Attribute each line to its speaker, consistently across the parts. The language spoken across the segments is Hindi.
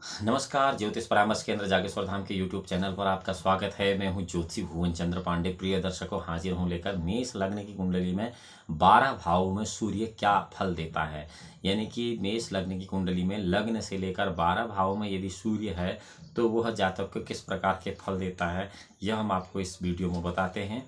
Speaker 1: नमस्कार, ज्योतिष परामर्श केंद्र जागेश्वर धाम के यूट्यूब चैनल पर आपका स्वागत है। मैं हूं ज्योतिषी भुवन चंद्र पांडे। प्रिय दर्शकों, हाजिर हूं लेकर मेष लग्न की कुंडली में 12 भावों में सूर्य क्या फल देता है। यानी कि मेष लग्न की कुंडली में लग्न से लेकर 12 भावों में यदि सूर्य है तो वह जातक को किस प्रकार के फल देता है, यह हम आपको इस वीडियो में बताते हैं।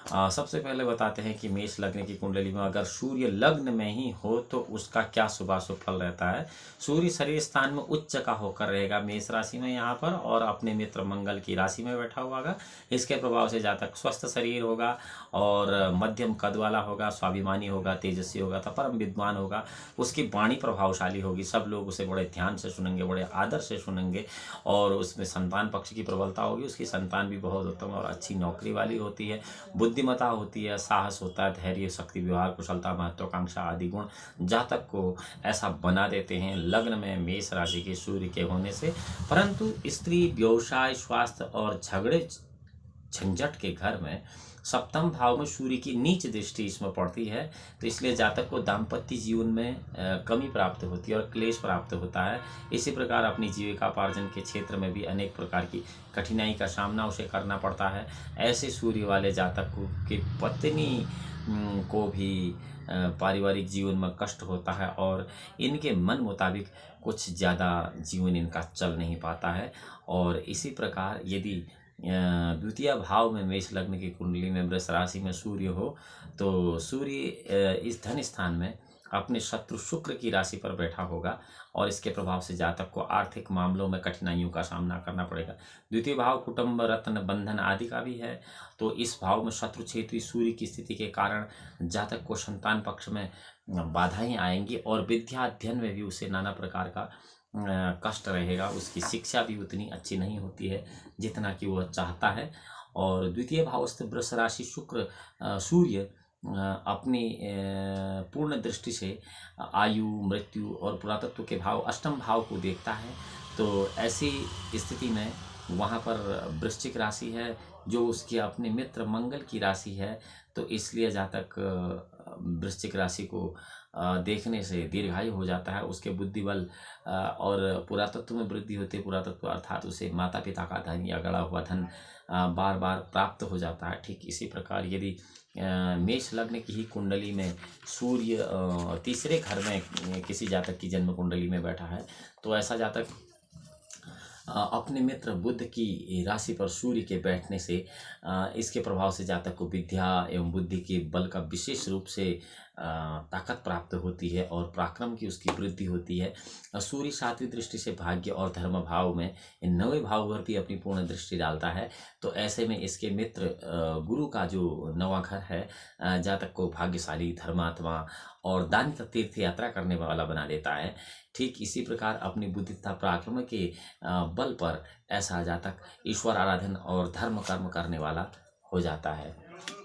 Speaker 1: सबसे पहले बताते हैं कि मेष लग्न की कुंडली में अगर सूर्य लग्न में ही हो तो उसका क्या शुभाशुभ फल रहता है। सूर्य शरीर स्थान में उच्च का होकर रहेगा मेष राशि में यहाँ पर, और अपने मित्र मंगल की राशि में बैठा हुआ होगा। इसके प्रभाव से जातक स्वस्थ शरीर होगा और मध्यम कद वाला होगा, स्वाभिमानी होगा, तेजस्वी होगा, तो परम विद्वान होगा। उसकी वाणी प्रभावशाली होगी, सब लोग उसे बड़े ध्यान से सुनेंगे, बड़े आदर से सुनेंगे, और उसमें संतान पक्ष की प्रबलता होगी। उसकी संतान भी बहुत उत्तम और अच्छी नौकरी वाली होती है, बुद्धिमत्ता होती है, साहस होता है, धैर्य, शक्ति, व्यवहार, कुशलता, महत्वाकांक्षा आदि गुण जातक को ऐसा बना देते हैं लग्न में मेष राशि के सूर्य के होने से। परंतु स्त्री, व्यवसाय, स्वास्थ्य और झगड़े झंझट के घर में सप्तम भाव में सूर्य की नीच दृष्टि इसमें पड़ती है, तो इसलिए जातक को दाम्पत्य जीवन में कमी प्राप्त होती है और क्लेश प्राप्त होता है। इसी प्रकार अपनी जीविकापार्जन के क्षेत्र में भी अनेक प्रकार की कठिनाई का सामना उसे करना पड़ता है। ऐसे सूर्य वाले जातक को की पत्नी को भी पारिवारिक जीवन में कष्ट होता है और इनके मन मुताबिक कुछ ज़्यादा जीवन इनका चल नहीं पाता है। और इसी प्रकार यदि द्वितीय भाव में मेष लग्न की कुंडली में वृष राशि में सूर्य हो तो सूर्य इस धन स्थान में अपने शत्रु शुक्र की राशि पर बैठा होगा, और इसके प्रभाव से जातक को आर्थिक मामलों में कठिनाइयों का सामना करना पड़ेगा। द्वितीय भाव कुटुंब, रत्न, बंधन आदि का भी है, तो इस भाव में शत्रु क्षेत्री सूर्य की स्थिति के कारण जातक को संतान पक्ष में बाधाएं आएंगी और विद्या अध्ययन में भी उसे नाना प्रकार का कष्ट रहेगा। उसकी शिक्षा भी उतनी अच्छी नहीं होती है जितना कि वह चाहता है। और द्वितीय भावस्थ वृष राशि शुक्र सूर्य अपनी पूर्ण दृष्टि से आयु, मृत्यु और पुरातत्व के भाव अष्टम भाव को देखता है। तो ऐसी स्थिति में वहाँ पर वृश्चिक राशि है जो उसकी अपने मित्र मंगल की राशि है, तो इसलिए जातक वृश्चिक राशि को देखने से दीर्घायु हो जाता है। उसके बुद्धि बल और पुरातत्व में वृद्धि होती है। पुरातत्व अर्थात उसे माता पिता का धन या गड़ा हुआ धन बार बार प्राप्त हो जाता है। ठीक इसी प्रकार यदि मेष लग्न की ही कुंडली में सूर्य तीसरे घर में किसी जातक की जन्म कुंडली में बैठा है तो ऐसा जातक अपने मित्र बुध की राशि पर सूर्य के बैठने से इसके प्रभाव से जातक को विद्या एवं बुद्धि के बल का विशेष रूप से ताकत प्राप्त होती है और पराक्रम की उसकी वृद्धि होती है। सूर्य सातवीं दृष्टि से भाग्य और धर्म भाव में इन नवे भाव पर भी अपनी पूर्ण दृष्टि डालता है, तो ऐसे में इसके मित्र गुरु का जो नवा घर है जातक को भाग्यशाली, धर्मात्मा और दानी तीर्थ यात्रा करने वाला बना देता है। ठीक इसी प्रकार अपनी बुद्धि तथा पराक्रम के बल पर ऐसा जातक ईश्वर आराधन और धर्म कर्म करने वाला हो जाता है।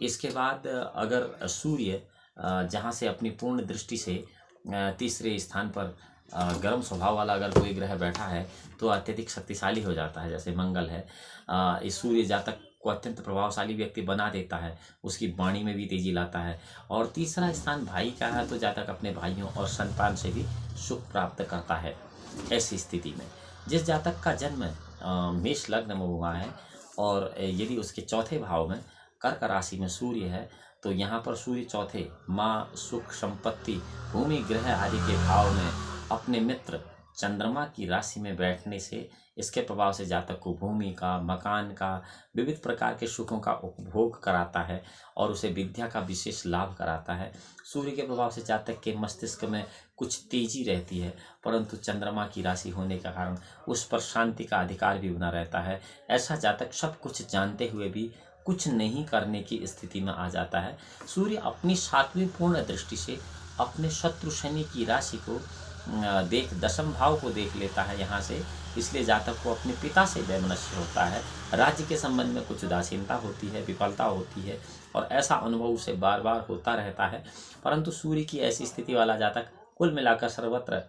Speaker 1: इसके बाद अगर सूर्य जहाँ से अपनी पूर्ण दृष्टि से तीसरे स्थान पर गर्म स्वभाव वाला अगर कोई ग्रह बैठा है तो अत्यधिक शक्तिशाली हो जाता है। जैसे मंगल है, इस सूर्य जातक को अत्यंत प्रभावशाली व्यक्ति बना देता है, उसकी वाणी में भी तेजी लाता है। और तीसरा स्थान भाई का है तो जातक अपने भाइयों और संतान से भी सुख प्राप्त करता है। ऐसी स्थिति में जिस जातक का जन्म मेष लग्न में हुआ है और यदि उसके चौथे भाव में कर्क राशि में सूर्य है तो यहाँ पर सूर्य चौथे माँ, सुख, संपत्ति, भूमि, ग्रह आदि के भाव में अपने मित्र चंद्रमा की राशि में बैठने से इसके प्रभाव से जातक को भूमि का, मकान का, विविध प्रकार के सुखों का उपभोग कराता है और उसे विद्या का विशेष लाभ कराता है। सूर्य के प्रभाव से जातक के मस्तिष्क में कुछ तेजी रहती है, परंतु चंद्रमा की राशि होने के कारण उस पर शांति का अधिकार भी बना रहता है। ऐसा जातक सब कुछ जानते हुए भी कुछ नहीं करने की स्थिति में आ जाता है। सूर्य अपनी सातवीं पूर्ण दृष्टि से अपने शत्रु शनि की राशि को दशम भाव को देख लेता है यहाँ से, इसलिए जातक को अपने पिता से वैमनस्य होता है। राज्य के संबंध में कुछ उदासीनता होती है, विफलता होती है और ऐसा अनुभव उसे बार बार होता रहता है। परंतु सूर्य की ऐसी स्थिति वाला जातक कुल मिलाकर सर्वत्र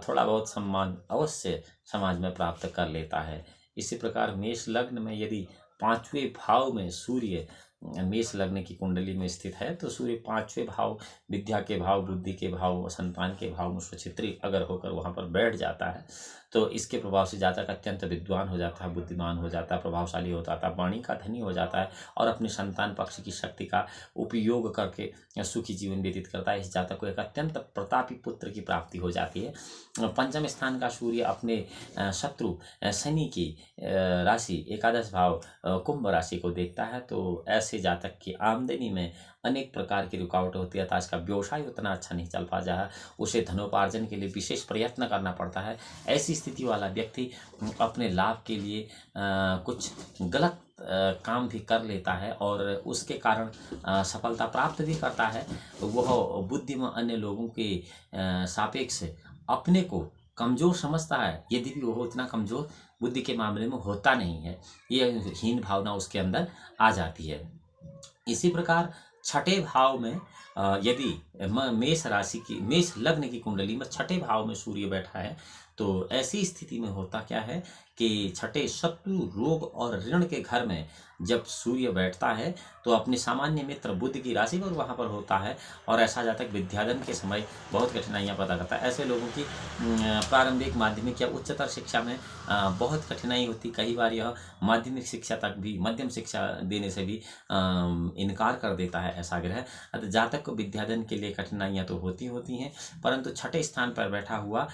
Speaker 1: थोड़ा बहुत सम्मान अवश्य समाज में प्राप्त कर लेता है। इसी प्रकार मेष लग्न में यदि पांचवें भाव में सूर्य मेष लग्न की कुंडली में स्थित है तो सूर्य पांचवें भाव, विद्या के भाव, बुद्धि के भाव, संतान के भाव में स्वक्षेत्री अगर होकर वहां पर बैठ जाता है तो इसके प्रभाव से जातक अत्यंत विद्वान हो जाता है, बुद्धिमान हो जाता है, प्रभावशाली हो जाता है, वाणी का धनी हो जाता है और अपने संतान पक्ष की शक्ति का उपयोग करके सुखी जीवन व्यतीत करता है। इस जातक को एक अत्यंत प्रतापी पुत्र की प्राप्ति हो जाती है। पंचम स्थान का सूर्य अपने शत्रु शनि की राशि एकादश भाव कुंभ राशि को देखता है तो ऐसे जातक की आमदनी में अनेक प्रकार की रुकावटें होती है, उसका व्यवसाय उतना अच्छा नहीं चल पा रहा है, उसे धनोपार्जन के लिए विशेष प्रयत्न करना पड़ता है। ऐसी स्थिति वाला व्यक्ति अपने लाभ के लिए कुछ गलत काम भी कर लेता है और उसके कारण सफलता प्राप्त भी करता है। वह बुद्धि में अन्य लोगों के सापेक्ष अपने को कमज़ोर समझता है, यदि भी वह उतना कमज़ोर बुद्धि के मामले में होता नहीं है, ये हीन भावना उसके अंदर आ जाती है। इसी प्रकार छठे भाव में यदि मेष राशि की, मेष लग्न की कुंडली में छठे भाव में सूर्य बैठा है तो ऐसी स्थिति में होता क्या है कि छठे शत्रु, रोग और ऋण के घर में जब सूर्य बैठता है तो अपने सामान्य मित्र बुध की राशि पर वहाँ पर होता है और ऐसा जातक विद्याधन के समय बहुत कठिनाइयाँ पैदा करता है। ऐसे लोगों की प्रारंभिक, माध्यमिक या उच्चतर शिक्षा में बहुत कठिनाई होती। कई बार यह माध्यमिक शिक्षा तक भी, मध्यम शिक्षा देने से भी इनकार कर देता है ऐसा ग्रह। अतः जातक को विद्याधन के लिए कठिनाइयाँ तो होती हैं, परंतु छठे स्थान पर बैठा हुआ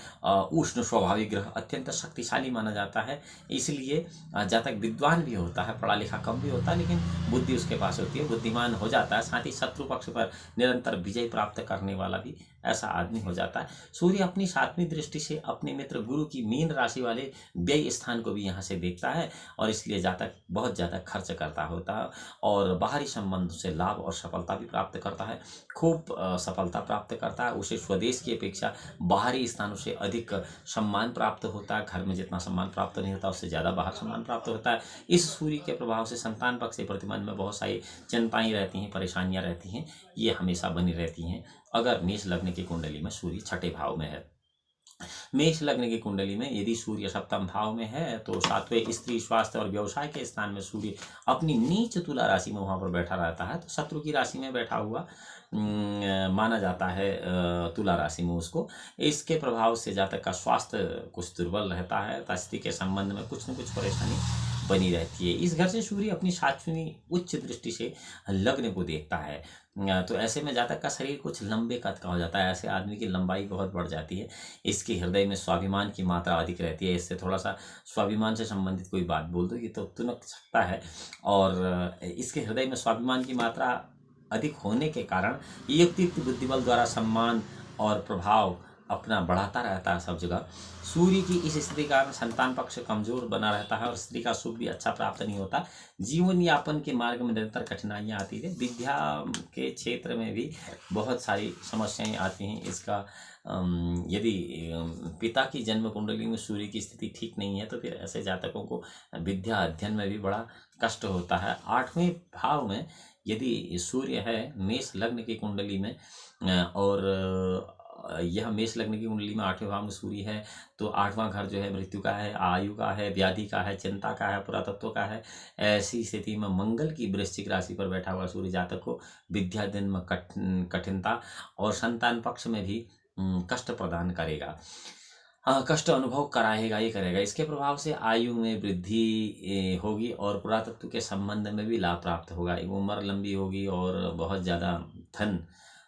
Speaker 1: उष्ण स्वाभाविक ग्रह अत्यंत शक्तिशाली माना जाता है। इसलिए जातक विद्वान भी होता है, पढ़ा लिखा कम भी होता है, लेकिन बुद्धि उसके पास होती है, बुद्धिमान हो जाता है। साथ ही शत्रु पक्ष पर निरंतर विजय प्राप्त करने वाला भी ऐसा आदमी हो जाता है। सूर्य अपनी 7वीं दृष्टि से अपने मित्र गुरु की मीन राशि वाले व्यय स्थान को भी यहाँ से देखता है और इसलिए जातक बहुत ज़्यादा खर्च करता होता है और बाहरी संबंध से लाभ और सफलता भी प्राप्त करता है, खूब सफलता प्राप्त करता है। उसे स्वदेश की अपेक्षा बाहरी स्थानों से अधिक सम्मान प्राप्त होता है। घर में जितना सम्मान प्राप्त नहीं होता उससे ज़्यादा बाहर सम्मान प्राप्त होता है। इस सूर्य के प्रभाव से संतान पक्ष से प्रतिमान में बहुत सारी चिंताएं रहती हैं, परेशानियां रहती हैं, ये हमेशा बनी रहती हैं अगर मेष लग्न की कुंडली में सूर्य छठे भाव में है। मेष लग्न की कुंडली में यदि सूर्य सप्तम भाव में है तो 7वें स्त्री, स्वास्थ्य और व्यवसाय के स्थान में सूर्य अपनी नीच तुला राशि में वहां पर बैठा रहता है तो शत्रु की राशि में बैठा हुआ माना जाता है तुला राशि में उसको। इसके प्रभाव से जातक का स्वास्थ्य कुछ दुर्बल रहता है, स्त्री के संबंध में कुछ न कुछ परेशानी बनी रहती है। इस घर से सूर्य अपनी 7वीं उच्च दृष्टि से लग्न को देखता है तो ऐसे में जातक का शरीर कुछ लंबे कद का हो जाता है। ऐसे आदमी की लंबाई बहुत बढ़ जाती है। इसके हृदय में स्वाभिमान की मात्रा अधिक रहती है। इससे थोड़ा सा स्वाभिमान से संबंधित कोई बात बोल दो ये तो तुनक सकता है और इसके हृदय में स्वाभिमान की मात्रा अधिक होने के कारण युक्त बुद्धिबल द्वारा सम्मान और प्रभाव अपना बढ़ाता रहता है सब जगह। सूर्य की इस स्थिति के कारण संतान पक्ष कमजोर बना रहता है और स्त्री का सुख भी अच्छा प्राप्त नहीं होता। जीवन यापन के मार्ग में निरंतर कठिनाइयाँ आती है। विद्या के क्षेत्र में भी बहुत सारी समस्याएं आती हैं। इसका यदि पिता की जन्म कुंडली में सूर्य की स्थिति ठीक नहीं है तो फिर ऐसे जातकों को विद्या अध्ययन में भी बड़ा कष्ट होता है। 8वें भाव में यदि सूर्य है मेष लग्न की कुंडली में और यह मेष लग्न की कुंडली में 8वें भाव में सूर्य है तो 8वां घर जो है मृत्यु का है, आयु का है, व्याधि का है, चिंता का है, पुरातत्व का है। ऐसी स्थिति में मंगल की वृश्चिक राशि पर बैठा हुआ सूर्य जातक को विद्याधन में कठिनता और संतान पक्ष में भी कष्ट प्रदान करेगा, कष्ट अनुभव कराएगा, ये करेगा। इसके प्रभाव से आयु में वृद्धि होगी और पुरातत्व के संबंध में भी लाभ प्राप्त होगा। उम्र लंबी होगी और बहुत ज़्यादा धन,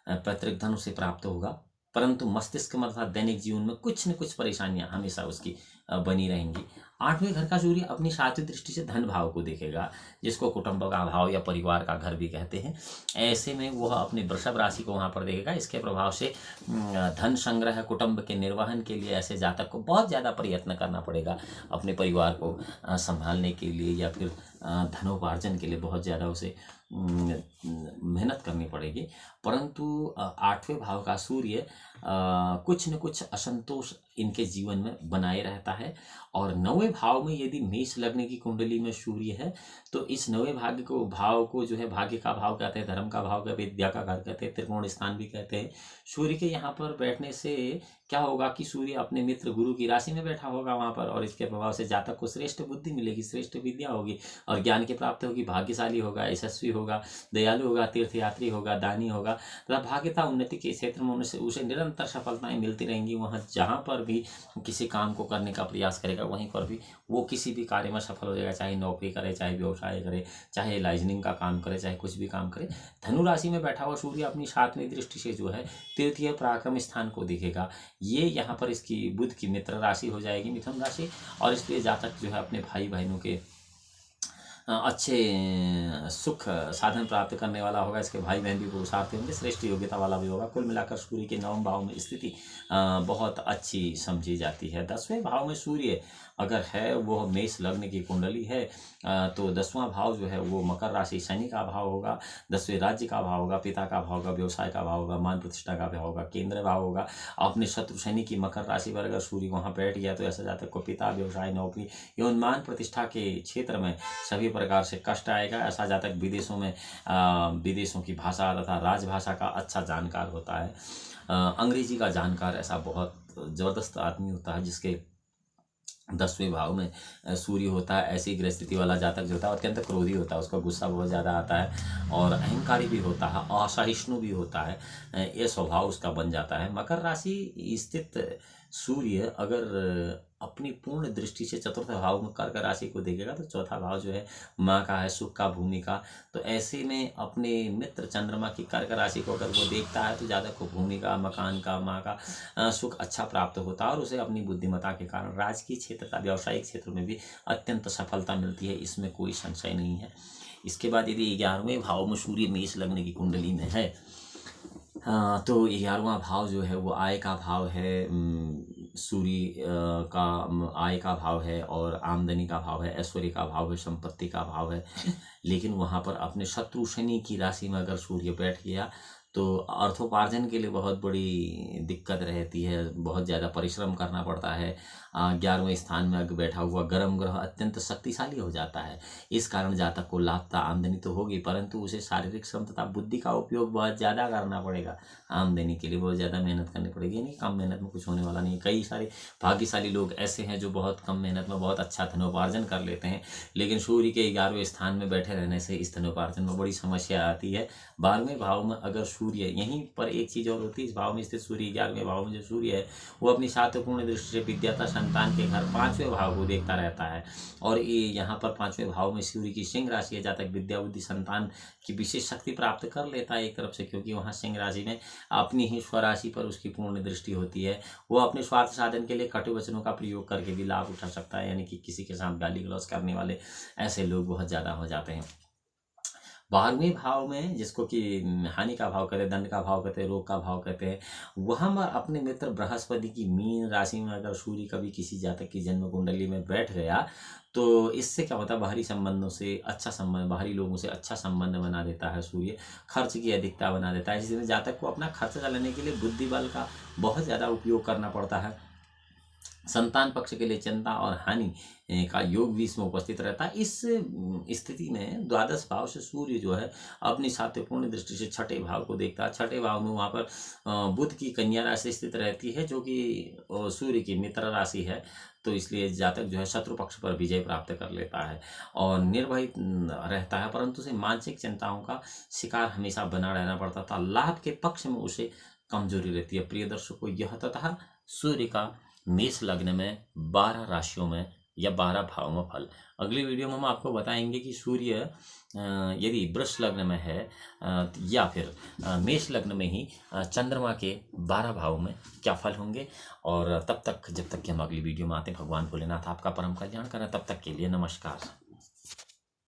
Speaker 1: पैतृक धन उसे प्राप्त होगा, परंतु मस्तिष्क में अर्थात दैनिक जीवन में कुछ न कुछ परेशानियां हमेशा उसकी बनी रहेंगी। 8वें घर का सूर्य अपनी 7वीं दृष्टि से धन भाव को देखेगा, जिसको कुटुंब का भाव या परिवार का घर भी कहते हैं। ऐसे में वह अपनी वृषभ राशि को वहां पर देखेगा। इसके प्रभाव से धन संग्रह, कुटुंब के निर्वहन के लिए ऐसे जातक को बहुत ज़्यादा प्रयत्न करना पड़ेगा अपने परिवार को संभालने के लिए या फिर धनोपार्जन के लिए बहुत ज़्यादा उसे मेहनत करनी पड़ेगी। परंतु 8वें भाव का सूर्य कुछ न कुछ असंतोष इनके जीवन में बनाए रहता है। और 9वें भाव में यदि मेष लग्न की कुंडली में सूर्य है तो इस 9वें भाव को जो है भाग्य का भाव कहते हैं, धर्म का भाव कहते हैं, विद्या का घर कहते हैं, त्रिकोण स्थान भी कहते हैं। सूर्य के यहाँ पर बैठने से क्या होगा कि सूर्य अपने मित्र गुरु की राशि में बैठा होगा वहाँ पर और इसके प्रभाव से जातक को श्रेष्ठ बुद्धि मिलेगी, श्रेष्ठ विद्या होगी और ज्ञान की प्राप्ति होगी, भाग्यशाली होगा, यशस्वी होगा। होगा, दयालु होगा, तीर्थयात्री होगा, दानी होगा तथा भाग्य तथा उन्नति के क्षेत्र में उसे निरंतर सफलताएं मिलती रहेंगी। वहाँ जहाँ पर भी किसी काम को करने का प्रयास करेगा वहीं पर भी वो किसी भी कार्य में सफल हो जाएगा, चाहे नौकरी करे, चाहे व्यवसाय करे, चाहे लाइजनिंग का काम करे, चाहे कुछ भी काम करे। धनु राशि में बैठा हुआ सूर्य अपनी 7वीं दृष्टि से जो है तृतीय पराक्रम स्थान को दिखेगा। ये यहाँ पर इसकी बुध की मित्र राशि हो जाएगी मिथुन राशि, और इसलिए जातक जो है अपने भाई बहनों के अच्छे सुख साधन प्राप्त करने वाला होगा। इसके भाई बहन भी पुरुषार्थी होंगे, श्रेष्ठ योग्यता वाला भी होगा। कुल मिलाकर सूर्य के 9वें भाव में स्थिति बहुत अच्छी समझी जाती है। 10वें भाव में सूर्य अगर है वो मेष लग्न की कुंडली है तो 10वां भाव जो है वो मकर राशि शनि का भाव होगा। 10वें राज्य का भाव होगा, पिता का भाव होगा, व्यवसाय का भाव होगा, मान प्रतिष्ठा का भाव होगा, केंद्र भाव होगा। अपने शत्रु शनि की मकर राशि पर अगर सूर्य वहाँ बैठ गया तो ऐसा जातक को पिता, व्यवसाय, नौकरी एवं मान प्रतिष्ठा के क्षेत्र में सभी प्रकार से कष्ट आएगा। ऐसा जातक विदेशों की भाषा तथा राजभाषा का अच्छा जानकार होता है। अंग्रेजी का जानकार ऐसा बहुत ज़बरदस्त आदमी होता है जिसके 10वें भाव में सूर्य होता है। ऐसी गृह स्थिति वाला जातक जो होता है अत्यंत क्रोधी होता है, उसका गुस्सा बहुत ज़्यादा आता है और अहंकारी भी होता है, असहिष्णु भी होता है। ये स्वभाव उसका बन जाता है। मकर राशि स्थित सूर्य अगर अपनी पूर्ण दृष्टि से चतुर्थ भाव में कर्क राशि को देखेगा तो चौथा भाव जो है माँ का है, सुख का, भूमि का। तो ऐसे में अपने मित्र चंद्रमा की कर्क राशि को अगर वो देखता है तो जातक को भूमि का, मकान का, माँ का सुख अच्छा प्राप्त होता है और उसे अपनी बुद्धिमत्ता के कारण राजकीय क्षेत्र तथा व्यावसायिक क्षेत्र में भी अत्यंत सफलता मिलती है, इसमें कोई संशय नहीं है। इसके बाद यदि 11वें भाव में सूर्य मेष लग्न की कुंडली में है तो 11वां भाव जो है वो आय का भाव है। सूर्य का आय का भाव है और आमदनी का भाव है, ऐश्वर्य का भाव है, संपत्ति का भाव है। लेकिन वहाँ पर अपने शत्रु शनि की राशि में अगर सूर्य बैठ गया तो अर्थोपार्जन के लिए बहुत बड़ी दिक्कत रहती है, बहुत ज़्यादा परिश्रम करना पड़ता है। 11वें स्थान में अगर बैठा हुआ गर्म ग्रह अत्यंत शक्तिशाली हो जाता है। इस कारण जातक को लाभ तथा आमदनी तो होगी परंतु उसे शारीरिक श्रम तथा बुद्धि का उपयोग बहुत ज़्यादा करना पड़ेगा। आमदनी के लिए बहुत ज़्यादा मेहनत करनी पड़ेगी, यानी कम मेहनत में कुछ होने वाला नहीं है। कई सारे भाग्यशाली लोग ऐसे हैं जो बहुत कम मेहनत में बहुत अच्छा धनोपार्जन कर लेते हैं, लेकिन सूर्य के 11वें स्थान में बैठे रहने से इस धनोपार्जन में बड़ी समस्या आती है। 12वें भाव में अगर सूर्य, यहीं पर एक चीज़ और होती है, इस भाव में स्थित सूर्य 11वें भाव में जो सूर्य है वो अपनी सातपूर्ण दृष्टि से विद्या तथा संतान के घर 5वें भाव को देखता रहता है। और ये यहाँ पर 5वें भाव में सूर्य की सिंह राशि है, जातक विद्या बुद्धि संतान की विशेष शक्ति प्राप्त कर लेता है एक तरफ से, क्योंकि वहाँ सिंह राशि में अपनी ही स्वराशि पर उसकी पूर्ण दृष्टि होती है। वो अपने स्वार्थ साधन के लिए कटु वचनों का प्रयोग करके भी लाभ उठा सकता है, यानी कि किसी के साथ गाली गलौज करने वाले ऐसे लोग बहुत ज़्यादा हो जाते हैं। 12वें भाव में जिसको कि हानि का भाव कहते हैं, दंड का भाव कहते हैं, रोग का भाव कहते हैं, वहाँ पर अपने मित्र बृहस्पति की मीन राशि में अगर सूर्य कभी किसी जातक की जन्म कुंडली में बैठ गया तो इससे क्या होता है, बाहरी संबंधों से अच्छा संबंध, बाहरी लोगों से अच्छा संबंध बना देता है सूर्य, खर्च की अधिकता बना देता है। इसलिए जातक को अपना खर्च चलाने के लिए बुद्धि बल का बहुत ज़्यादा उपयोग करना पड़ता है। संतान पक्ष के लिए चिंता और हानि का योग भी इसमें उपस्थित रहता है। इस स्थिति में 12 भाव से सूर्य जो है अपनी सातपूर्ण दृष्टि से 6ठे भाव को देखता है। 6ठे भाव में वहाँ पर बुध की कन्या राशि स्थित रहती है जो कि सूर्य की मित्र राशि है, तो इसलिए जातक जो है शत्रु पक्ष पर विजय प्राप्त कर लेता है और निर्भय रहता है, परंतु उसे मानसिक चिंताओं का शिकार हमेशा बना रहना पड़ता था। लाभ के पक्ष में उसे कमजोरी रहती है। प्रिय दर्शकों, यह तथा सूर्य का मेष लग्न में 12 राशियों में या 12 भाव में फल। अगली वीडियो में हम आपको बताएंगे कि सूर्य यदि वृष लग्न में है या फिर मेष लग्न में ही चंद्रमा के 12 भाव में क्या फल होंगे। और तब तक, जब तक कि हम अगली वीडियो में आते हैं, भगवान भोलेनाथ आपका परम कल्याण करें। तब तक के लिए नमस्कार।